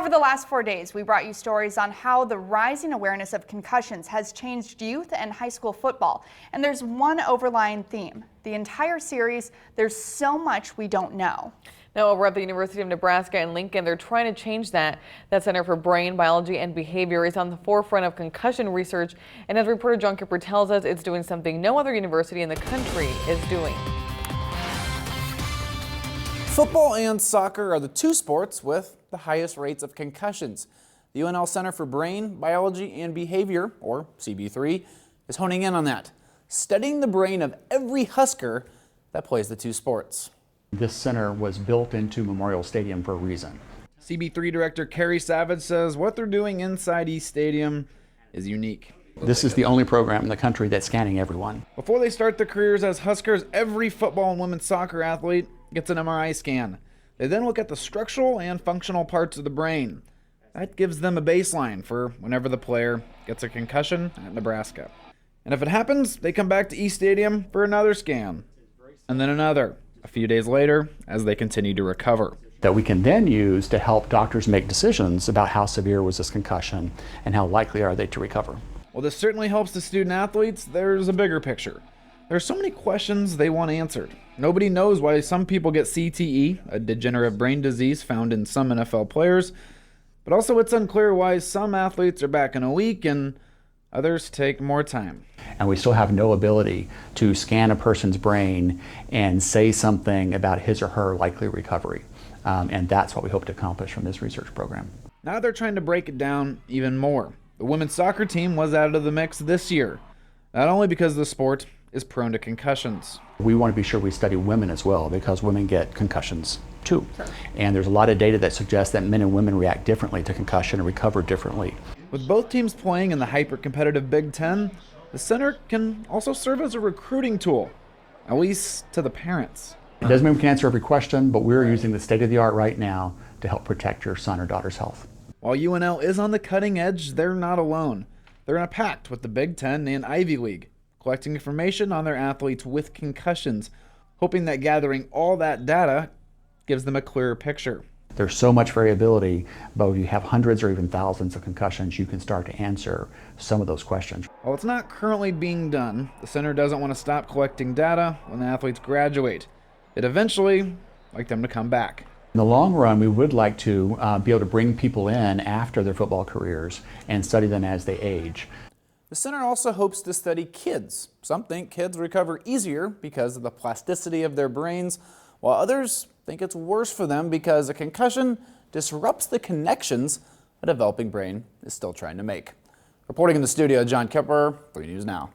Over the last 4 days, we brought you stories on how the rising awareness of concussions has changed youth and high school football. And there's one overlying theme. The entire series, there's so much we don't know. Now over at the University of Nebraska in Lincoln, they're trying to change that. That Center for Brain, Biology, and Behavior is on the forefront of concussion research. And as reporter Jon Kipper tells us, it's doing something no other university in the country is doing. Football and soccer are the two sports with the highest rates of concussions. The UNL Center for Brain, Biology, and Behavior, or CB3, is honing in on that, studying the brain of every Husker that plays the two sports. This center was built into Memorial Stadium for a reason. CB3 Director Carrie Savage says what they're doing inside East Stadium is unique. This is the only program in the country that's scanning everyone. Before they start their careers as Huskers, every football and women's soccer athlete gets an MRI scan. They then look at the structural and functional parts of the brain. That gives them a baseline for whenever the player gets a concussion at Nebraska. And if it happens, they come back to East Stadium for another scan, and then another, a few days later, as they continue to recover. That we can then use to help doctors make decisions about how severe was this concussion and how likely are they to recover. Well, this certainly helps the student athletes. There's a bigger picture. There are so many questions they want answered. Nobody knows why some people get CTE, a degenerative brain disease found in some NFL players, but also it's unclear why some athletes are back in a week and others take more time. And we still have no ability to scan a person's brain and say something about his or her likely recovery. And that's what we hope to accomplish from this research program. Now they're trying to break it down even more. The women's soccer team was out of the mix this year, not only because the sport is prone to concussions. We want to be sure we study women as well, because women get concussions too. Sure. And there's a lot of data that suggests that men and women react differently to concussion and recover differently. With both teams playing in the hyper-competitive Big Ten, the center can also serve as a recruiting tool, at least to the parents. It doesn't mean we can answer every question, but we're using the state-of-the-art right now to help protect your son or daughter's health. While UNL is on the cutting edge, they're not alone. They're in a pact with the Big Ten and Ivy League, collecting information on their athletes with concussions, hoping that gathering all that data gives them a clearer picture. There's so much variability, but if you have hundreds or even thousands of concussions, you can start to answer some of those questions. While it's not currently being done, the center doesn't want to stop collecting data when the athletes graduate. It eventually like them to come back. In the long run, we would like to be able to bring people in after their football careers and study them as they age. The center also hopes to study kids. Some think kids recover easier because of the plasticity of their brains, while others think it's worse for them because a concussion disrupts the connections a developing brain is still trying to make. Reporting in the studio, Jon Kipper, 3 News Now.